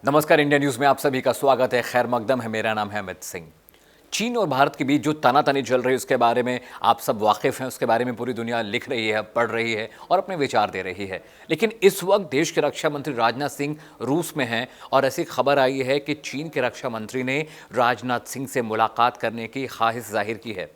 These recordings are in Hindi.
नमस्कार, इंडिया न्यूज में आप सभी का स्वागत है। खैर मकदम है। मेरा नाम है अमित सिंह। चीन और भारत के बीच जो तनातनी चल रही है उसके बारे में आप सब वाकिफ हैं। उसके बारे में पूरी दुनिया लिख रही है, पढ़ रही है और अपने विचार दे रही है। लेकिन इस वक्त देश के रक्षा मंत्री राजनाथ सिंह रूस में हैं और ऐसी खबर आई है कि चीन के रक्षा मंत्री ने राजनाथ सिंह से मुलाकात करने की ख्वाहिश जाहिर की है।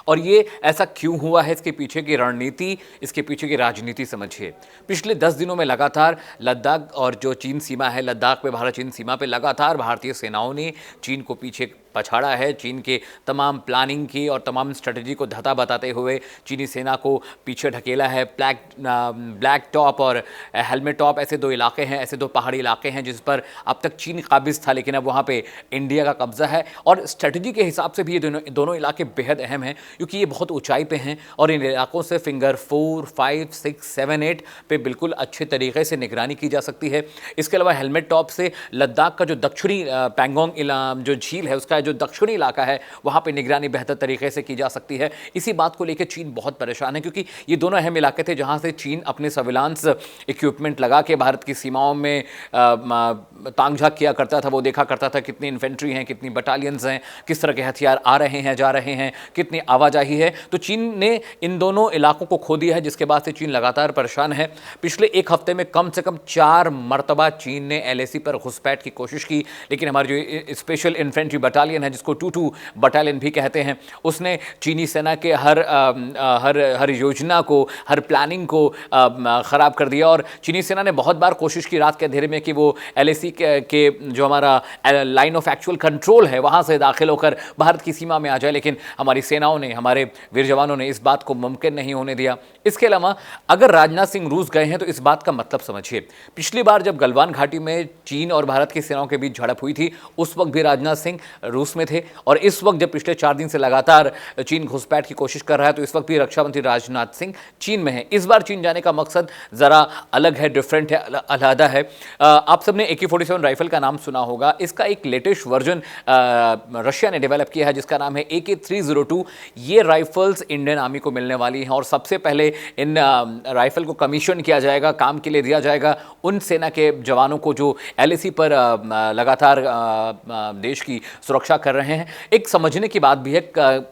और ये ऐसा क्यों हुआ है, इसके पीछे की रणनीति, इसके पीछे की राजनीति समझिए। पिछले 10 दिनों में लगातार लद्दाख और जो चीन सीमा है, लद्दाख पे भारत चीन सीमा पे लगातार भारतीय सेनाओं ने चीन को पीछे पछाड़ा है। चीन के तमाम प्लानिंग की और तमाम स्ट्रेटजी को धता बताते हुए चीनी सेना को पीछे ढकेला है। ब्लैक टॉप और हेलमेट टॉप ऐसे दो इलाके हैं, ऐसे दो पहाड़ी इलाके हैं जिस पर अब तक चीन काबिज था, लेकिन अब वहाँ पे इंडिया का कब्जा है। और स्ट्रेटजी के हिसाब से भी ये दोनों इलाके बेहद अहम हैं क्योंकि ये बहुत ऊंचाई पे हैं और इन इलाकों से फिंगर 4, 5, 6, 7, 8 पे बिल्कुल अच्छे तरीके से निगरानी की जा सकती है। इसके अलावा हेलमेट टॉप से लद्दाख का जो दक्षिणी पैंगोंग जो झील है उसका जो दक्षिणी इलाका है वहाँ पे निगरानी बेहतर तरीके से की जा सकती है। इसी बात को लेकर चीन बहुत परेशान है क्योंकि ये दोनों अहम इलाके थे जहाँ से चीन अपने सर्विलांस इक्विपमेंट लगा के भारत की सीमाओं में तांग झांक किया करता था। वो देखा करता था कितनी इन्फेंट्री हैं, कितनी बटालियंस हैं, किस तरह के हथियार आ रहे हैं, जा रहे हैं, कितनी आवाजाही है। तो चीन ने इन दोनों इलाकों को खो दिया है, जिसके बाद से चीन लगातार परेशान है। पिछले एक हफ्ते में कम से कम 4 मरतबा चीन ने LAC पर घुसपैठ की कोशिश की, लेकिन हमारी जो स्पेशल इन्फेंट्री बटालियन है जिसको 22 बटालियन भी कहते हैं, उसने चीनी सेना के हर योजना को, हर प्लानिंग को ख़राब कर दिया। और चीनी सेना ने बहुत बार कोशिश की रात के अंधेरे में कि वो LAC के जो हमारा लाइन ऑफ एक्चुअल कंट्रोल है वहाँ से दाखिल होकर भारत की सीमा में आ जाए, लेकिन हमारी सेनाओं ने, हमारे वीर जवानों ने इस बात को मुमकिन नहीं होने दिया। इसके अलावा अगर राजनाथ सिंह रूस गए हैं तो इस बात का मतलब समझिए। पिछली बार जब गलवान घाटी में चीन और भारत की सेनाओं के बीच झड़प हुई थी उस वक्त भी राजनाथ सिंह रूस में थे, और इस वक्त जब पिछले 4 दिन से लगातार चीन घुसपैठ की कोशिश कर रहा है तो इस वक्त भी रक्षा मंत्री राजनाथ सिंह चीन में है। इस बार चीन जाने का मकसद जरा अलग है, डिफरेंट है, अलहदा है। आप सबने AK-47 राइफल का नाम सुना होगा। इसका एक लेटेस्ट वर्जन रशिया ने डेवलप किया है जिसका नाम है AK-302। ये राइफल्स इंडियन आर्मी को मिलने वाली हैं और सबसे पहले इन राइफल को कमीशन किया जाएगा, काम के लिए दिया जाएगा उन सेना के जवानों को जो LAC पर लगातार देश की सुरक्षा कर रहे हैं। एक समझने की बात भी है,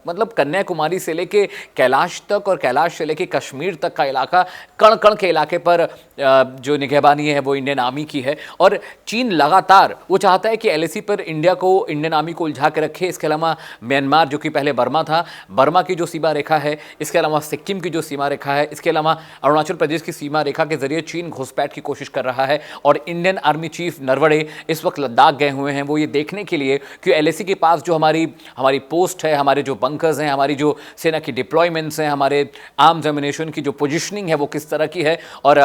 मतलब कन्याकुमारी से लेके कैलाश तक और कैलाश से लेके कश्मीर तक का इलाका, कण कण के इलाके पर जो निगहबानी है वो इंडियन आर्मी की है। और चीन लगातार वो चाहता है कि LAC पर इंडियन आर्मी को उलझा के रखे। इसके अलावा म्यांमार जो कि पहले बर्मा था, बर्मा की जो सीमा रेखा है, इसके अलावा सिक्किम की जो सीमा रेखा है, इसके अलावा अरुणाचल प्रदेश की सीमा रेखा के जरिए चीन घुसपैठ की कोशिश कर रहा है। और इंडियन आर्मी चीफ नरवणे इस वक्त लद्दाख गए हुए हैं, वो ये देखने के लिए कि LAC के पास जो हमारी पोस्ट है, हमारे जो बंकर्स हैं, हमारी जो सेना की डिप्लॉयमेंट्स हैं, हमारे आर्म्स एम्युनिशन की जो पोजीशनिंग है वो किस तरह की है। और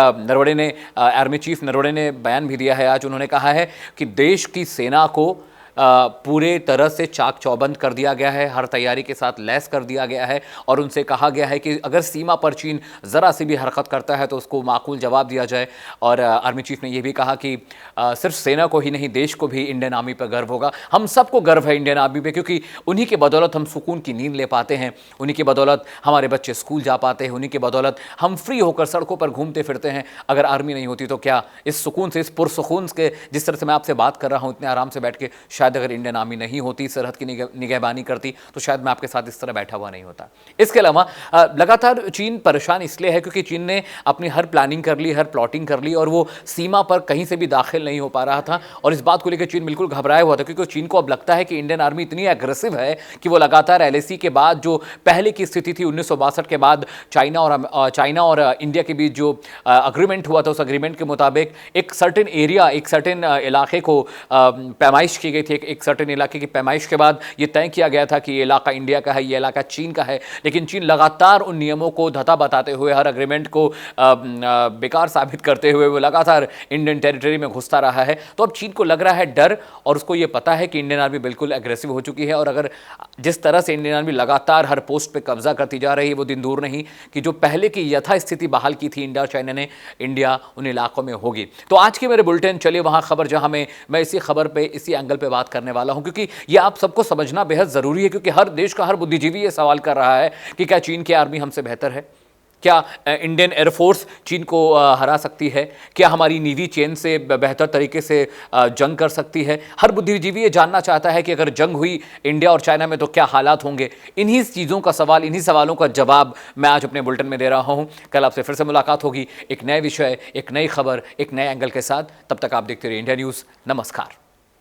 आर्मी चीफ नरवणे ने बयान भी दिया है आज। उन्होंने कहा है कि देश की सेना को पूरे तरह से चाक चौबंद कर दिया गया है, हर तैयारी के साथ लैस कर दिया गया है और उनसे कहा गया है कि अगर सीमा पर चीन ज़रा सी भी हरकत करता है तो उसको माकूल जवाब दिया जाए। और आर्मी चीफ ने यह भी कहा कि सिर्फ सेना को ही नहीं, देश को भी इंडियन आर्मी पर गर्व होगा। हम सबको गर्व है इंडियन आर्मी पे, क्योंकि उन्हीं के बदौलत हम सुकून की नींद ले पाते हैं, उन्हीं के बदौलत हमारे बच्चे स्कूल जा पाते हैं, उन्हीं के बदौलत हम फ्री होकर सड़कों पर घूमते फिरते हैं। अगर आर्मी नहीं होती तो क्या इस सुकून से, इस पुरसुकून के, जिस तरह से मैं आपसे बात कर रहा हूँ इतने आराम से बैठ के, शायद अगर इंडियन आर्मी नहीं होती, सरहद की निगहबानी करती तो शायद मैं आपके साथ इस तरह बैठा हुआ नहीं होता। इसके अलावा लगातार चीन परेशान इसलिए है क्योंकि चीन ने अपनी हर प्लानिंग कर ली, हर प्लॉटिंग कर ली और वो सीमा पर कहीं से भी दाखिल नहीं हो पा रहा था। और इस बात को लेकर चीन बिल्कुल घबराया हुआ था क्योंकि चीन को अब लगता है कि इंडियन आर्मी इतनी एग्रेसिव है कि वो लगातार LAC के बाद जो पहले की स्थिति थी 1962 के बाद चाइना और इंडिया के बीच जो अग्रीमेंट हुआ था, उस अग्रीमेंट के मुताबिक एक सर्टेन एरिया, एक सर्टेन इलाके को पैमाइश की गई थी। एक सर्टेन इलाके की पैमाइश के बाद ये तय किया गया था कि ये इलाका इंडिया का है, ये इलाका चीन का है। लेकिन चीन लगातार उन नियमों को धता बताते हुए, हर अग्रीमेंट को बेकार साबित करते हुए वो लगातार इंडियन टेरिटरी में घुसता रहा है। तो अब चीन को लग रहा है डर, और उसको ये पता है कि इंडियन आर्मी बिल्कुल एग्रेसिव हो चुकी है। और अगर जिस तरह से इंडियन आर्मी लगातार हर पोस्ट पे कब्जा करती जा रही है, वो दिन दूर नहीं कि जो पहले की यथास्थिति बहाल की थी इंडिया और चाइना ने, इंडिया उन इलाकों में होगी। तो आज के मेरे बुलेटिन, चलिए वहाँ खबर जहाँ मैं इसी खबर पे, इसी एंगल पे बात करने वाला हूँ क्योंकि ये आप सबको समझना बेहद ज़रूरी है। क्योंकि हर देश का हर बुद्धिजीवी ये सवाल कर रहा है कि क्या चीन की आर्मी हमसे बेहतर है, क्या इंडियन एयरफोर्स चीन को हरा सकती है? क्या हमारी नेवी चीन से बेहतर तरीके से जंग कर सकती है? हर बुद्धिजीवी ये जानना चाहता है कि अगर जंग हुई इंडिया और चाइना में तो क्या हालात होंगे। इन्हीं चीज़ों का सवाल, इन्हीं सवालों का जवाब मैं आज अपने बुलेटिन में दे रहा हूं। कल आपसे फिर से मुलाकात होगी एक नए विषय, एक नई खबर, एक नए एंगल के साथ। तब तक आप देखते रहिए इंडिया न्यूज़। नमस्कार।